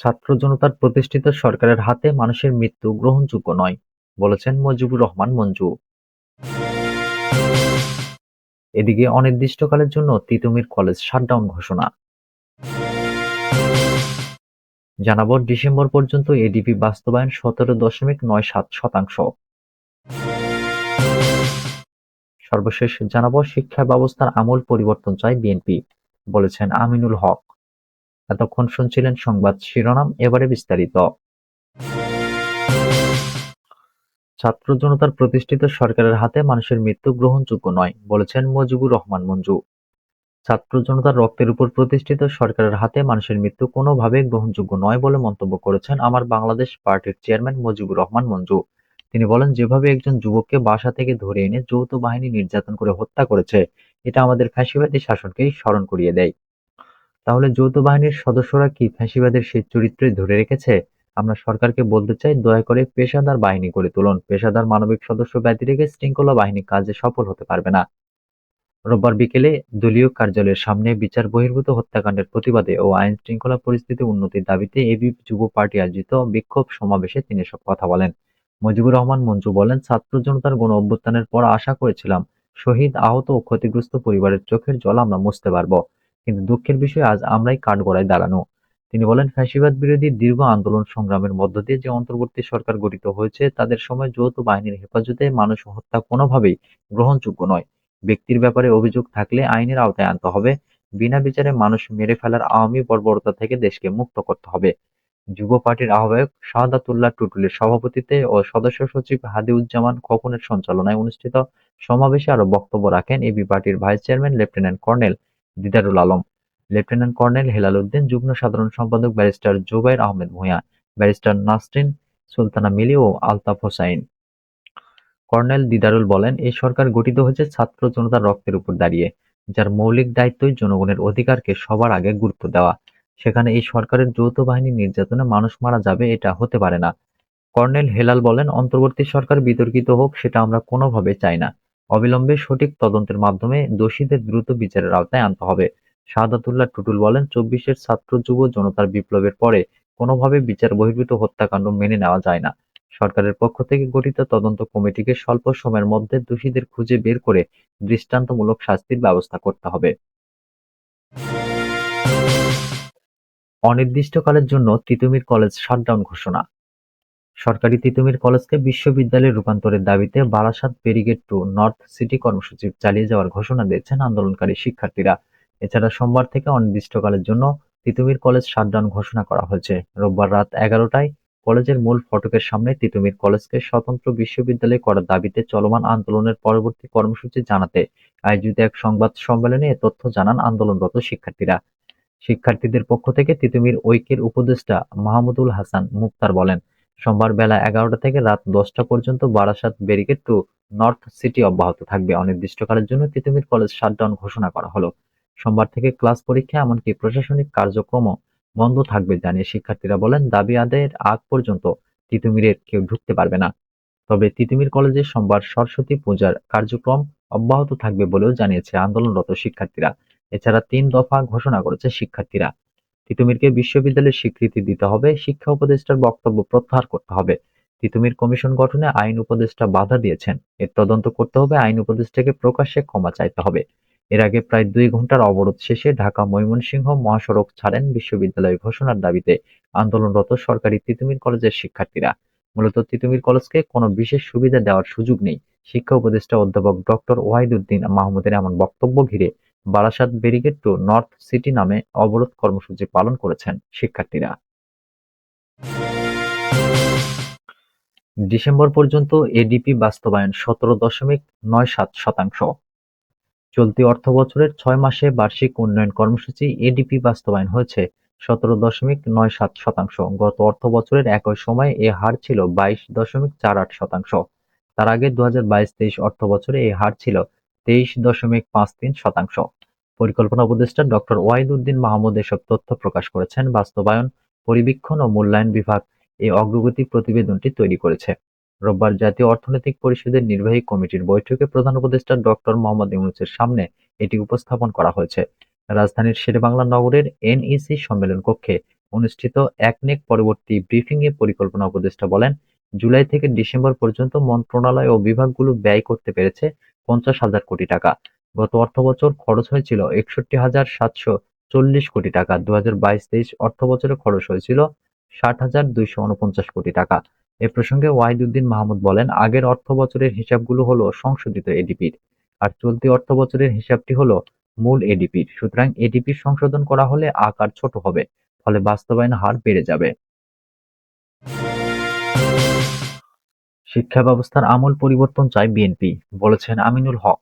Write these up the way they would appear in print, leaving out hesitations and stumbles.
ছাত্র জনতার প্রতিষ্ঠিত সরকারের হাতে মানুষের মৃত্যু গ্রহণযোগ্য নয়, বলেছেন মুজিবুর রহমান মঞ্জু। এদিকে অনির্দিষ্টকালের জন্য তিতুমির কলেজ শাটডাউন ঘোষণা। জানাবো ডিসেম্বর পর্যন্ত এডিপি বাস্তবায়ন 17.97%। সর্বশেষ জানাবো শিক্ষা ব্যবস্থার আমূল পরিবর্তন চায় বিএনপি, বলেছেন আমিনুল হক। এতক্ষণ শুনছিলেন সংবাদ শিরোনাম, এবারে বিস্তারিত। ছাত্র জনতার প্রতিষ্ঠিত সরকারের হাতে মানুষের মৃত্যু গ্রহণযোগ্য নয়, বলেছেন মুজিবুর রহমান মঞ্জু। ছাত্র জনতার রক্তের উপর প্রতিষ্ঠিত সরকারের হাতে মানুষের মৃত্যু কোনোভাবেই গ্রহণযোগ্য নয় বলে মন্তব্য করেছেন আমার বাংলাদেশ পার্টির চেয়ারম্যান মুজিবুর রহমান মঞ্জু। তিনি বলেন, যেভাবে একজন যুবককে বাসা থেকে ধরে এনে যৌথ বাহিনী নির্যাতন করে হত্যা করেছে, এটা আমাদের ফ্যাসিবাদী শাসনকেই স্মরণ করিয়ে দেয়। তাহলে যৌথ বাহিনীর সদস্যরা কি ফ্যাসিবাদের সেই চরিত্রই ধরে রেখেছে? আমরা সরকারকে বলতে চাই, দয়া করে পেশাদার বাহিনী গড়ে তুলুন। পেশাদার মানবিক সদস্য ব্যতি রেখে শৃঙ্খলা বাহিনী কাজে সফল হতে পারবে না। রোববার বিকেলে দলীয় কার্যালয়ের সামনে বিচার বহির্ভূত হত্যাকাণ্ডের প্রতিবাদে ও আইন শৃঙ্খলা পরিস্থিতি উন্নতির দাবিতে এবিভি যুব পার্টি আয়োজিত বিক্ষোভ সমাবেশে তিনি এসব কথা বলেন। মুজিবুর রহমান মঞ্জু বলেন, ছাত্র জনতার গণ অভ্যুত্থানের পর আশা করেছিলাম শহীদ, আহত ও ক্ষতিগ্রস্ত পরিবারের চোখের জল আমরা মুছতে পারব, কিন্তু দুঃখের বিষয় আজ আমরাই কাঠগড়ায় দাঁড়ানো। তিনি বলেন, ফ্যাসিবাদ বিরোধী দীর্ঘ আন্দোলন সংগ্রামের মধ্য দিয়ে যে অন্তর্বর্তী সরকার গঠিত হয়েছে, তাদের সময় যৌথ বাহিনীর হেফাজতে মানুষ হত্যা কোনোভাবেই গ্রহণযোগ্য নয়। ব্যক্তির ব্যাপারে অভিযোগ থাকলে আইনের আওতায় আনতে হবে। বিনা বিচারে মানুষ মেরে ফেলার আওয়ামী বর্বরতা থেকে দেশকে মুক্ত করতে হবে। যুব পার্টির আহ্বায়ক শাহাদাতুল্লাহ টুটুলের সভাপতিত্বে ও সদস্য সচিব হাদিউজ্জামান খোকনের সঞ্চালনায় অনুষ্ঠিত সমাবেশে আরও বক্তব্য রাখেন এবি পার্টির vice chairman lieutenant colonel Didarul Alam, lieutenant colonel Helal Uddin, যুগ্ম সাধারণ সম্পাদক ব্যারিস্টার জুবায়ের আহমেদ ভূঁইয়া, ব্যারিস্টার নাসরিন সুলতানা মিলি ও আলতাফ হোসাইন। কর্নেল দিদারুল বলেন, এই সরকার গঠিত হয়েছে ছাত্র জনতার রক্তের উপর দাঁড়িয়ে, যার মৌলিক দায়িত্বই জনগণের অধিকারকে সবার আগে গুরুত্ব দেওয়া। সেখানে এই সরকারের যৌথ বাহিনীর নির্যাতনে মানুষ মারা যাবে, এটা হতে পারে না। কর্নেল হেলাল বলেন, অন্তর্বর্তী সরকার বিতর্কিত হোক, সেটা আমরা কোনোভাবে চাই না। অবিলম্বে সঠিক তদন্তের মাধ্যমে দোষীদের দ্রুত বিচারের আওতায় আনতে হবে। শাহাদাতুল্লাহ টুটুল বলেন, 24-এর ছাত্র যুব জনতার বিপ্লবের পরে কোনোভাবে বিচার বহির্ভূত হত্যাকাণ্ড মেনে নেওয়া যায় না। সরকারের পক্ষ থেকে গঠিত তদন্ত কমিটিকে স্বল্প সময়ের মধ্যে দোষীদের খুঁজে বের করে দৃষ্টান্তমূলক শাস্তির ব্যবস্থা করতে হবে। অনির্দিষ্টকালের জন্য তিতুমির কলেজ শাটডাউন ঘোষণা। সরকারি তিতুমির কলেজকে বিশ্ববিদ্যালয়ে রূপান্তরের দাবিতে Barasat barricade to North City কর্মসূচি চালিয়ে যাওয়ার ঘোষণা দিয়েছেন আন্দোলনকারী শিক্ষার্থীরা। এছাড়া সোমবার থেকে অনির্দিষ্টকালের জন্য তিতুমির কলেজ শাটডাউন ঘোষণা করা হয়েছে। রোববার রাত 11টায় কলেজের মূল ফটকের সামনে তিতুমির কলেজকে স্বতন্ত্র বিশ্ববিদ্যালয় করার দাবিতে চলমান আন্দোলনের পরবর্তী কর্মসূচি জানাতে আয়োজিত এক সংবাদ সম্মেলনে এ তথ্য জানান আন্দোলনরত শিক্ষার্থীরা। শিক্ষার্থীদের পক্ষ থেকে তিতুমির ঐক্যের উপদেষ্টা মাহমুদুল হাসান মুক্তার বলেন, সোমবার বেলা 11টা থেকে রাত 10টা পর্যন্ত Barasat barricade to North City অব্যাহত থাকবে। অনির্দিষ্টকালের জন্য তিতুমির কলেজ শাটডাউন ঘোষণা করা হলো। সোমবার থেকে ক্লাস, পরীক্ষা এমনকি প্রশাসনিক কার্যক্রমও বন্ধ থাকবে জানিয়ে শিক্ষার্থীরা বলেন, দাবি আদায়ের আগ পর্যন্ত তিতুমিরের কেউ ঢুকতে পারবে না। তবে তিতুমির কলেজে সোমবার সরস্বতী পূজার কার্যক্রম অব্যাহত থাকবে বলেও জানিয়েছে আন্দোলনরত শিক্ষার্থীরা। এছাড়া 3 দফা ঘোষণা করেছে শিক্ষার্থীরা। তিতুমিরকে বিশ্ববিদ্যালয়ের স্বীকৃতি দিতে হবে, শিক্ষা উপদেষ্টার বক্তব্য প্রত্যাহার করতে হবে। তিতুমির কমিশন গঠনে আইন উপদেষ্টা বাধা দিয়েছেন, এর তদন্ত করতে হবে, আইন উপদেষ্টাকে প্রকাশ্যে ক্ষমা চাইতে হবে। এর আগে প্রায় 2 ঘন্টার অবরোধ শেষে ঢাকা-ময়মনসিংহ মহাসড়ক ছাড়েন বিশ্ববিদ্যালয় ঘোষণার দাবিতে আন্দোলনরত সরকারি তিতুমির কলেজের শিক্ষার্থীরা। মূলত তিতুমির কলেজকে কোনো বিশেষ সুবিধা দেওয়ার সুযোগ নেই, শিক্ষা উপদেষ্টা অধ্যাপক ডক্টর ওয়াহিদুদ্দিন মাহমুদের এমন বক্তব্য ঘিরে Barasat barricade to North City নামে অবরোধ কর্মসূচি পালন করেছেন শিক্ষার্থীরা। ডিসেম্বর পর্যন্ত এডিপি বাস্তবায়ন 17.97%। চলতি অর্থবছরের 6 মাসে বার্ষিক উন্নয়ন কর্মসূচি এডিপি বাস্তবায়ন হয়েছে 17.97%। গত অর্থবছরের একই সময়ে এ হার ছিল 22.48%। তার আগে 2022-23 অর্থবছরে এই হার ছিল 23.53%। পরিকল্পনা উপদেষ্টা ডক্টর ওয়াহিদুদ্দিন মাহমুদ এসব তথ্য প্রকাশ করেছেন। বাস্তবায়ন, পরিবীক্ষণ ও মূল্যায়ন বিভাগ এই অগ্রগতি প্রতিবেদনটি তৈরি করেছে। রোববার জাতীয় অর্থনৈতিক পরিষদের নির্বাহী কমিটির বৈঠকে প্রধান উপদেষ্টা ডক্টর মোহাম্মদ ইউনূসের সামনে এটি উপস্থাপন করা হয়েছে। রাজধানীর শেরেবাংলা নগরের এনইসি সম্মেলন কক্ষে অনুষ্ঠিত একনেক পরবর্তী ব্রিফিংয়ে পরিকল্পনা উপদেষ্টা বলেন, জুলাই থেকে ডিসেম্বর পর্যন্ত মন্ত্রণালয় ও বিভাগগুলো ব্যয় করতে পেরেছে 50,000 কোটি টাকা। গত অর্থবছর খরচ হয়েছিল 61,740 কোটি টাকা। 2022-23 অর্থবছরে খরচ হয়েছিল 60,249 কোটি টাকা। এ প্রসঙ্গে ওয়াহিদুদ্দিন মাহমুদ বলেন, আগের অর্থবছরের হিসাবগুলো হলো সংশোধিত এডিপির, আর চলতি অর্থবছরের হিসাবটি হলো মূল এডিপির। সুতরাং এডিপি সংশোধন করা হলে আকার ছোট হবে, ফলে বাস্তবায়ন হার বেড়ে যাবে। শিক্ষা ব্যবস্থার আমূল পরিবর্তন চায় বিএনপি, বলেছেন আমিনুল হক।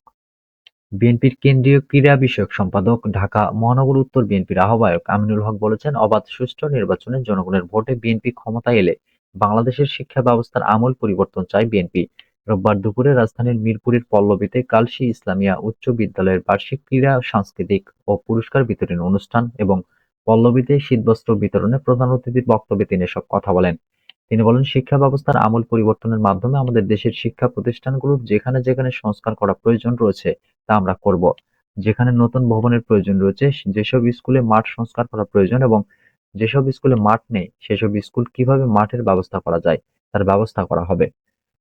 বিএনপির কেন্দ্রীয় ক্রীড়া বিষয়ক সম্পাদক, ঢাকা মহানগর উত্তর বিএনপির আহ্বায়ক আমিনুল হক বলেছেন, অবাধ সুষ্ঠু নির্বাচনে জনগণের ভোটে বিএনপি ক্ষমতায় এলে বাংলাদেশের শিক্ষা ব্যবস্থার আমূল পরিবর্তন চায় বিএনপি। রোববার দুপুরে রাজধানীর মিরপুরের পল্লবীতে কালশী ইসলামিয়া উচ্চ বিদ্যালয়ের বার্ষিক ক্রীড়া, সাংস্কৃতিক ও পুরস্কার বিতরণী অনুষ্ঠান এবং পল্লবীতে শীতবস্ত্র বিতরণে প্রধান অতিথির বক্তব্যে তিনি এসব কথা বলেন। তিনি বলেন, শিক্ষা ব্যবস্থার আমূল পরিবর্তনের মাধ্যমে আমাদের দেশের শিক্ষা প্রতিষ্ঠানগুলোর যেখানে যেখানে সংস্কার করা প্রয়োজন রয়েছে তা আমরা করব। যেখানে নতুন ভবনের প্রয়োজন রয়েছে, যেসব স্কুলে মাঠ সংস্কার করা প্রয়োজন এবং যেসব স্কুলে মাঠ নেই সেসব স্কুল কিভাবে মাঠের ব্যবস্থা করা যায় তার ব্যবস্থা করা হবে।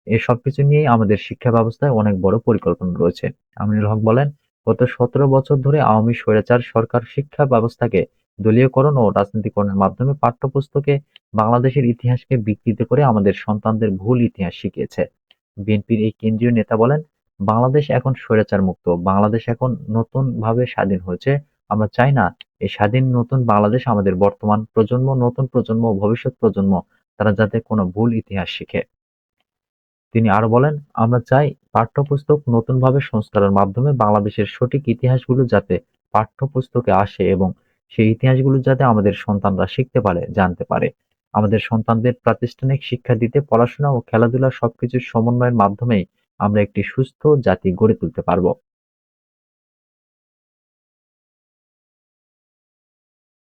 এই সবকিছু নিয়েই আমাদের শিক্ষা ব্যবস্থায় অনেক বড় পরিকল্পনা রয়েছে। আমিনুল হক বলেন, গত 17 বছর ধরে আওয়ামী স্বৈরাচার সরকার শিক্ষা ব্যবস্থাকে দলীয়করণ ও রাজনীতিকরণের মাধ্যমে পাঠ্যপুস্তকে বাংলাদেশের ইতিহাসকে বিকৃত করে আমাদের সন্তানদের ভুল ইতিহাস শিখিয়েছে। বিএনপির এই কেন্দ্রীয় নেতা বলেন, বাংলাদেশ এখন স্বৈরাচার মুক্ত, বাংলাদেশ এখন নতুন ভাবে স্বাধীন হয়েছে। আমরা চাই না এই স্বাধীন নতুন বাংলাদেশ আমাদের বর্তমান প্রজন্ম, নতুন প্রজন্ম ও ভবিষ্যৎ প্রজন্ম তারা যাতে কোনো ভুল ইতিহাস শিখে। তিনি আরো বলেন, আমরা চাই পাঠ্যপুস্তক নতুনভাবে সংস্কারের মাধ্যমে বাংলাদেশের সঠিক ইতিহাসগুলো যাতে পাঠ্যপুস্তকে আসে এবং সেই ইতিহাসগুলো যাতে আমাদের সন্তানরা শিখতে পারে, জানতে পারে। আমাদের সন্তানদের প্রাতিষ্ঠানিক শিক্ষা দিতে পড়াশোনা ও খেলাধুলা সবকিছুর সমন্বয়ের মাধ্যমেই আমরা একটি সুস্থ জাতি গড়ে তুলতে পারব।